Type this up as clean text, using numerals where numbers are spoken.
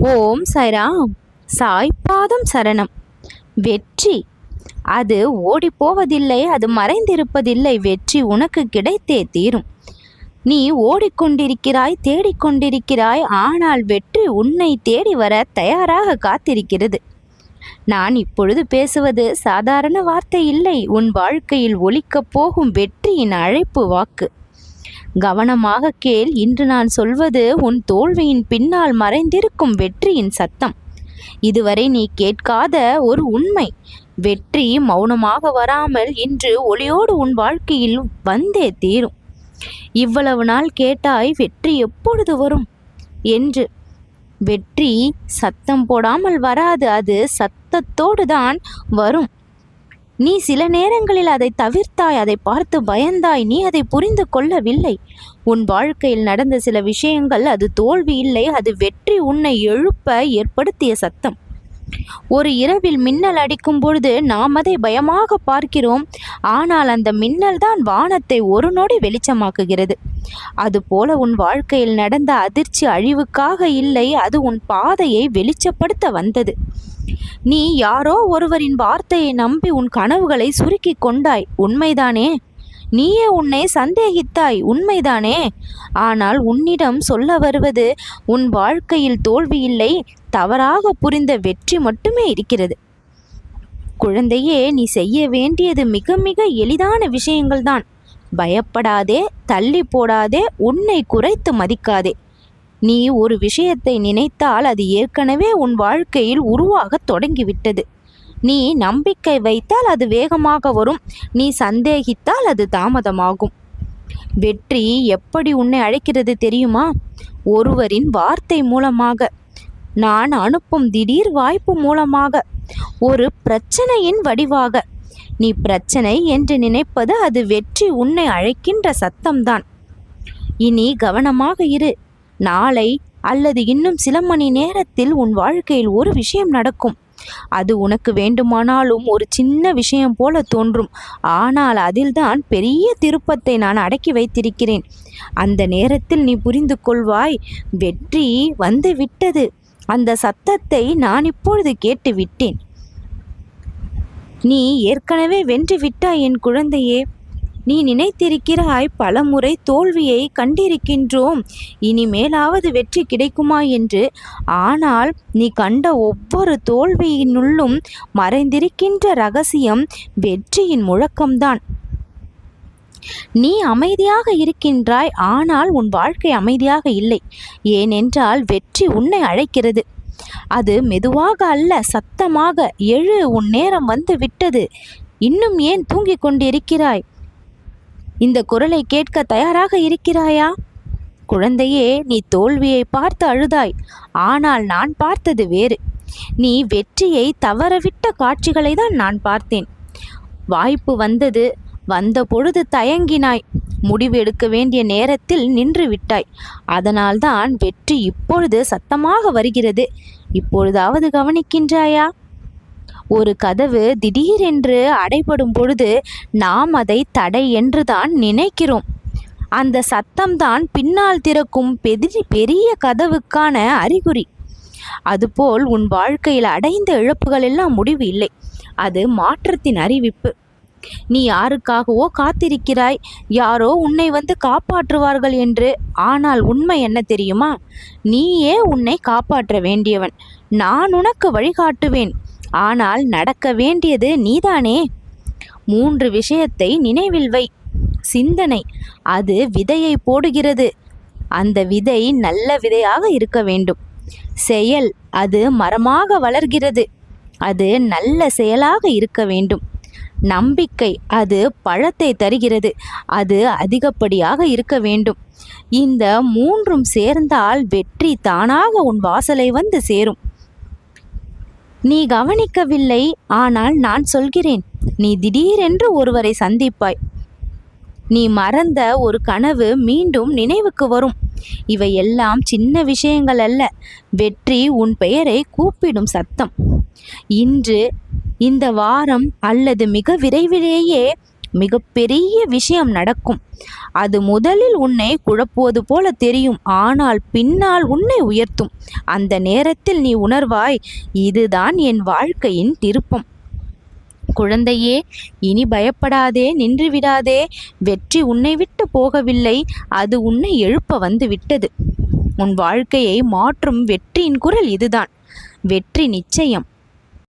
ஓம் சாய்ராம். சாய்பாதம் சரணம். வெற்றி அது ஓடிப்போவதில்லை, அது மறைந்திருப்பதில்லை. வெற்றி உனக்கு கிடைத்தே தீரும். நீ ஓடிக்கொண்டிருக்கிறாய், தேடிக்கொண்டிருக்கிறாய். ஆனால் வெற்றி உன்னை தேடி வர தயாராக காத்திருக்கிறது. நான் இப்பொழுது பேசுவது சாதாரண வார்த்தை இல்லை. உன் வாழ்க்கையில் ஒலிக்கப் போகும் வெற்றியின் அழைப்பு வாக்கு. கவனமாக கேள். இன்று நான் சொல்வது உன் தோல்வியின் பின்னால் மறைந்திருக்கும் வெற்றியின் சத்தம். இதுவரை நீ கேட்காத ஒரு உண்மை. வெற்றி மௌனமாக வராமல் இன்று ஒளியோடு உன் வாழ்க்கையில் வந்தே தீரும். இவ்வளவு நாள் கேட்டாய், வெற்றி எப்பொழுது வரும் என்று. வெற்றி சத்தம் போடாமல் வராது, அது சத்தத்தோடு தான் வரும். நீ சில நேரங்களில் அதை தவிர்த்தாய், அதை பார்த்து பயந்தாய். நீ அதை புரிந்து கொள்ளவில்லை. உன் வாழ்க்கையில் நடந்த சில விஷயங்கள் அது தோல்வி இல்லை, அது வெற்றி உன்னை எழுப்ப ஏற்படுத்திய சத்தம். ஒரு இரவில் மின்னல் அடிக்கும் பொழுது நாம் அதை பயமாக பார்க்கிறோம். ஆனால் அந்த மின்னல் தான் வானத்தை ஒரு நொடி வெளிச்சமாக்குகிறது. அதுபோல உன் வாழ்க்கையில் நடந்த அதிர்ச்சி அழிவுக்காக இல்லை, அது உன் பாதையை வெளிச்சப்படுத்த வந்தது. நீ யாரோ ஒருவரின் வார்த்தையை நம்பி உன் கனவுகளை சுருக்கி கொண்டாய், உண்மைதானே? நீயே உன்னை சந்தேகித்தாய், உண்மைதானே? ஆனால் உன்னிடம் சொல்ல வருவது உன் வாழ்க்கையில் தோல்வி இல்லை, தவறாக புரிந்த வெற்றி மட்டுமே இருக்கிறது. குழந்தையே, நீ செய்ய வேண்டியது மிக மிக எளிதான விஷயங்கள்தான். பயப்படாதே, தள்ளி போடாதே, உன்னை குறைத்து மதிக்காதே. நீ ஒரு விஷயத்தை நினைத்தால் அது ஏற்கனவே உன் வாழ்க்கையில் உருவாக தொடங்கிவிட்டது. நீ நம்பிக்கை வைத்தால் அது வேகமாக வரும், நீ சந்தேகித்தால் அது தாமதமாகும். வெற்றி எப்படி உன்னை அழைக்கிறது தெரியுமா? ஒருவரின் வார்த்தை மூலமாக, நான் அனுப்பும் திடீர் வாய்ப்பு மூலமாக, ஒரு பிரச்சனையின் வடிவாக. நீ பிரச்சனை என்று நினைப்பது அது வெற்றி உன்னை அழைக்கின்ற சத்தம்தான். இனி கவனமாக இரு. நாளை அல்லது இன்னும் சில மணி நேரத்தில் உன் வாழ்க்கையில் ஒரு விஷயம் நடக்கும். அது உனக்கு வேண்டுமானாலும் ஒரு சின்ன விஷயம் போல தோன்றும். ஆனால் அதில்தான் பெரிய திருப்பத்தை நான் அடக்கி வைத்திருக்கிறேன். அந்த நேரத்தில் நீ புரிந்து கொள்வாய், வெற்றி வந்து விட்டது. அந்த சத்தத்தை நான் இப்பொழுது கேட்டு விட்டேன். நீ ஏற்கனவே வென்று விட்டாய் என் குழந்தையே. நீ நினைத்திருக்கிறாய், பலமுறை தோல்வியை கண்டிருக்கின்றோம், இனிமேலாவது வெற்றி கிடைக்குமா என்று. ஆனால் நீ கண்ட ஒவ்வொரு தோல்வியினுள்ளும் மறைந்திருக்கின்ற ரகசியம் வெற்றியின் முழக்கம்தான். நீ அமைதியாக இருக்கின்றாய், ஆனால் உன் வாழ்க்கை அமைதியாக இல்லை. ஏனென்றால் வெற்றி உன்னை அழைக்கிறது. அது மெதுவாக அல்ல, சத்தமாக. எழு, உன் நேரம் வந்து விட்டது. இன்னும் ஏன் தூங்கிக் கொண்டிருக்கிறாய்? இந்த குரலை கேட்க தயாராக இருக்கிறாயா? குழந்தையே, நீ தோல்வியை பார்த்து அழுதாய். ஆனால் நான் பார்த்தது வேறு. நீ வெற்றியை தவறவிட்ட காட்சிகளை தான் நான் பார்த்தேன். வாய்ப்பு வந்தது, வந்த பொழுது தயங்கினாய். முடிவு எடுக்க வேண்டிய நேரத்தில் நின்று விட்டாய். அதனால்தான் வெற்றி இப்பொழுது சத்தமாக வருகிறது. இப்பொழுதாவது கவனிக்கின்றாயா? ஒரு கதவு திடீரென்று அடைபடும் பொழுது நாம் அதை தடை என்று தான் நினைக்கிறோம். அந்த சத்தம்தான் பின்னால் திறக்கும் பெரிய கதவுக்கான அறிகுறி. அதுபோல் உன் வாழ்க்கையில் அடைந்த இழப்புகள் எல்லாம் முடிவு இல்லை, அது மாற்றத்தின் அறிவிப்பு. நீ யாருக்காகவோ காத்திருக்கிறாய், யாரோ உன்னை வந்து காப்பாற்றுவார்கள் என்று. ஆனால் உண்மை என்ன தெரியுமா? நீயே உன்னை காப்பாற்ற வேண்டியவன். நான் உனக்கு வழிகாட்டுவேன், ஆனால் நடக்க வேண்டியது நீதானே. 3 விஷயத்தை நினைவில் வை. சிந்தனை, அது விதையை போடுகிறது. அந்த விதை நல்ல விதையாக இருக்க வேண்டும். செயல், அது மரமாக வளர்கிறது. அது நல்ல செயலாக இருக்க வேண்டும். நம்பிக்கை, அது பழத்தை தருகிறது. அது அதிகப்படியாக இருக்க வேண்டும். இந்த 3ம் சேர்ந்தால் வெற்றி தானாக உன் வாசலை வந்து சேரும். நீ கவனிக்கவில்லை, ஆனால் நான் சொல்கிறேன். நீ திடீரென்று ஒருவரை சந்திப்பாய். நீ மறந்த ஒரு கனவு மீண்டும் நினைவுக்கு வரும். இவை எல்லாம் சின்ன விஷயங்கள் அல்ல, வெற்றி உன் பெயரை கூப்பிடும் சத்தம். இன்று, இந்த வாரம் அல்லது மிக விரைவிலேயே மிகப்பெரிய விஷயம் நடக்கும். அது முதலில் உன்னை குழப்புவது போல தெரியும், ஆனால் பின்னால் உன்னை உயர்த்தும். அந்த நேரத்தில் நீ உணர்வாய், இதுதான் என் வாழ்க்கையின் திருப்பம். குழந்தையே, இனி பயப்படாதே, நின்று விடாதே. வெற்றி உன்னை விட்டு போகவில்லை, அது உன்னை எழுப்ப வந்து விட்டது. உன் வாழ்க்கையை மாற்றும் வெற்றியின் குரல் இதுதான். வெற்றி நிச்சயம்.